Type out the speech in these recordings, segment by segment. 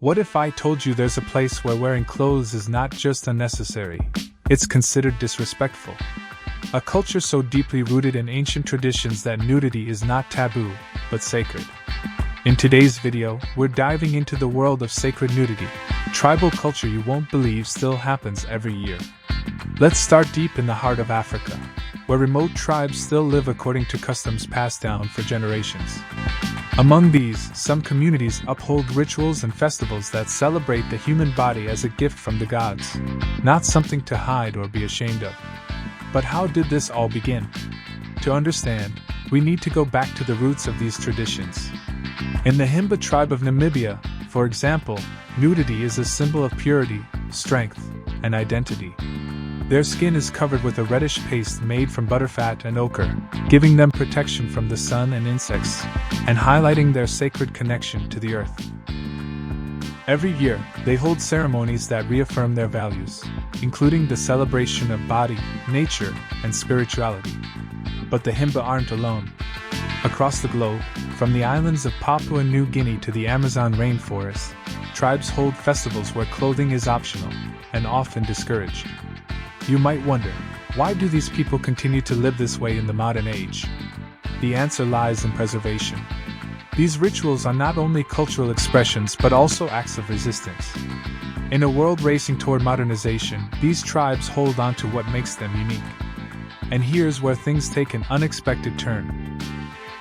What if I told you there's a place where wearing clothes is not just unnecessary, it's considered disrespectful? A culture so deeply rooted in ancient traditions that nudity is not taboo, but sacred. In today's video, we're diving into the world of sacred nudity, tribal culture you won't believe still happens every year. Let's start deep in the heart of Africa, where remote tribes still live according to customs passed down for generations. Among these, some communities uphold rituals and festivals that celebrate the human body as a gift from the gods, not something to hide or be ashamed of. But how did this all begin? To understand, we need to go back to the roots of these traditions. In the Himba tribe of Namibia, for example, nudity is a symbol of purity, strength, and identity. Their skin is covered with a reddish paste made from butterfat and ochre, giving them protection from the sun and insects, and highlighting their sacred connection to the earth. Every year, they hold ceremonies that reaffirm their values, including the celebration of body, nature, and spirituality. But the Himba aren't alone. Across the globe, from the islands of Papua New Guinea to the Amazon rainforest, tribes hold festivals where clothing is optional, and often discouraged. You might wonder, why do these people continue to live this way in the modern age? The answer lies in preservation. These rituals are not only cultural expressions but also acts of resistance. In a world racing toward modernization, these tribes hold on to what makes them unique. And here's where things take an unexpected turn.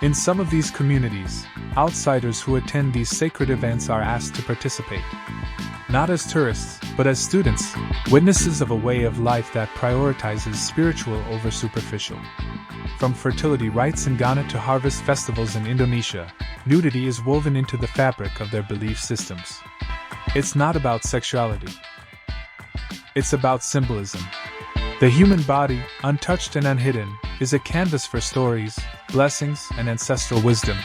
In some of these communities, outsiders who attend these sacred events are asked to participate. Not as tourists, but as students, witnesses of a way of life that prioritizes spiritual over superficial. From fertility rites in Ghana to harvest festivals in Indonesia, nudity is woven into the fabric of their belief systems. It's not about sexuality. It's about symbolism. The human body, untouched and unhidden, is a canvas for stories, blessings, and ancestral wisdom.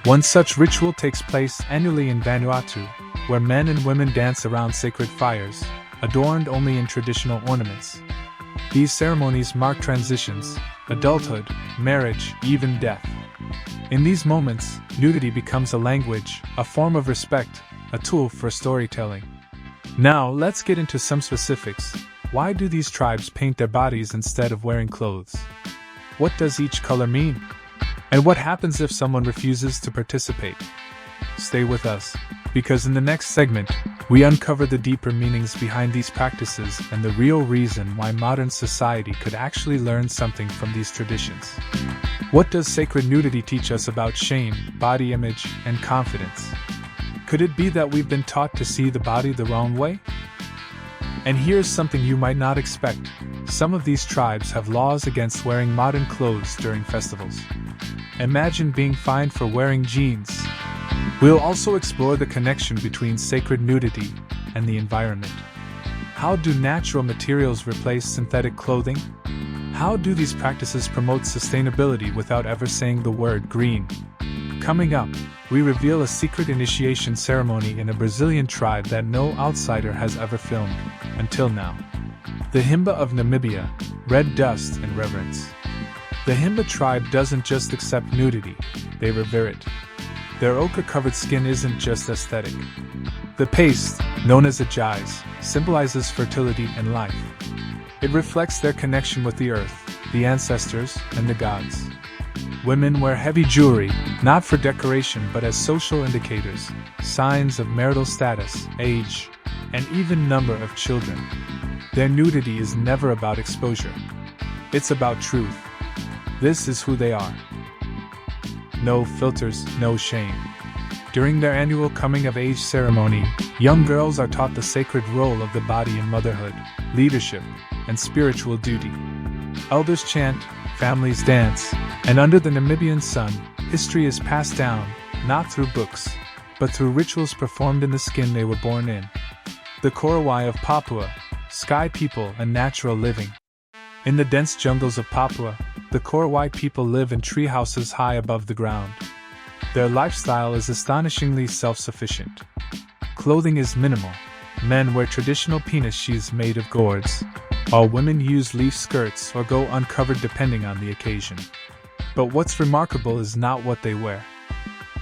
One such ritual takes place annually in Vanuatu, where men and women dance around sacred fires, adorned only in traditional ornaments. These ceremonies mark transitions, adulthood, marriage, even death. In these moments, nudity becomes a language, a form of respect, a tool for storytelling. Now, let's get into some specifics. Why do these tribes paint their bodies instead of wearing clothes? What does each color mean? And what happens if someone refuses to participate? Stay with us, because in the next segment, we uncover the deeper meanings behind these practices and the real reason why modern society could actually learn something from these traditions. What does sacred nudity teach us about shame, body image, and confidence? Could it be that we've been taught to see the body the wrong way? And here's something you might not expect. Some of these tribes have laws against wearing modern clothes during festivals. Imagine being fined for wearing jeans. We'll also explore the connection between sacred nudity and the environment. How do natural materials replace synthetic clothing? How do these practices promote sustainability without ever saying the word green? Coming up, we reveal a secret initiation ceremony in a Brazilian tribe that no outsider has ever filmed, until now. The Himba of Namibia, red dust and reverence. The Himba tribe doesn't just accept nudity, they revere it. Their ochre-covered skin isn't just aesthetic. The paste, known as a jize, symbolizes fertility and life. It reflects their connection with the earth, the ancestors, and the gods. Women wear heavy jewelry, not for decoration but as social indicators, signs of marital status, age, and even number of children. Their nudity is never about exposure. It's about truth. This is who they are. No filters, no shame. During their annual coming-of-age ceremony, young girls are taught the sacred role of the body in motherhood, leadership, and spiritual duty. Elders chant, families dance, and under the Namibian sun, history is passed down, not through books, but through rituals performed in the skin they were born in. The korowai of Papua, sky people and natural living. In the dense jungles of Papua, the korowai people live in tree houses high above the ground. Their lifestyle is astonishingly self-sufficient. Clothing is minimal. Men wear traditional penis sheaths made of gourds, while women use leaf skirts or go uncovered depending on the occasion. But what's remarkable is not what they wear.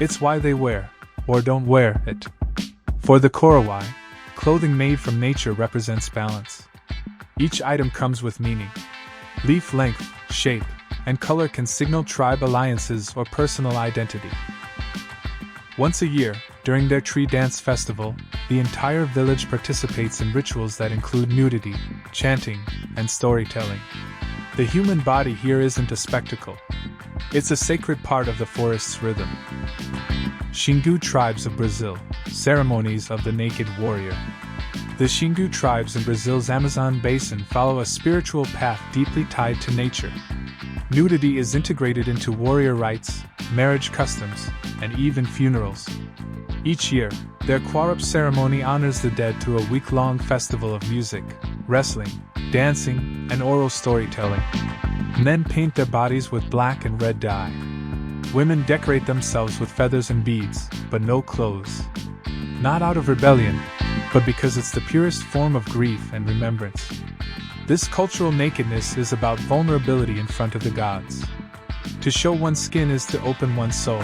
It's why they wear, or don't wear, it. For the korowai, clothing made from nature represents balance. Each item comes with meaning. Leaf length, shape, and color can signal tribe alliances or personal identity. Once a year, during their tree dance festival, the entire village participates in rituals that include nudity, chanting, and storytelling. The human body here isn't a spectacle. It's a sacred part of the forest's rhythm. Xingu tribes of Brazil, ceremonies of the naked warrior. The Xingu tribes in Brazil's Amazon basin follow a spiritual path deeply tied to nature. Nudity is integrated into warrior rites, marriage customs, and even funerals. Each year, their Quarup ceremony honors the dead through a week-long festival of music, wrestling, dancing, and oral storytelling. Men paint their bodies with black and red dye. Women decorate themselves with feathers and beads, but no clothes. Not out of rebellion, but because it's the purest form of grief and remembrance. This cultural nakedness is about vulnerability in front of the gods. To show one's skin is to open one's soul.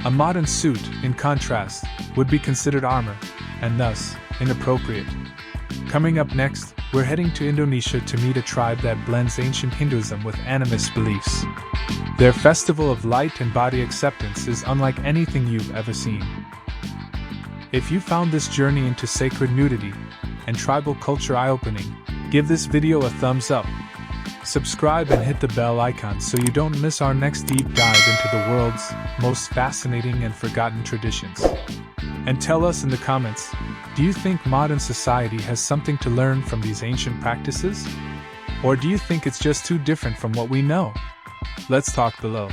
A modern suit, in contrast, would be considered armor, and thus, inappropriate. Coming up next, we're heading to Indonesia to meet a tribe that blends ancient Hinduism with animist beliefs. Their festival of light and body acceptance is unlike anything you've ever seen. If you found this journey into sacred nudity and tribal culture eye-opening, give this video a thumbs up. Subscribe and hit the bell icon so you don't miss our next deep dive into the world's most fascinating and forgotten traditions. And tell us in the comments, do you think modern society has something to learn from these ancient practices? Or do you think it's just too different from what we know? Let's talk below.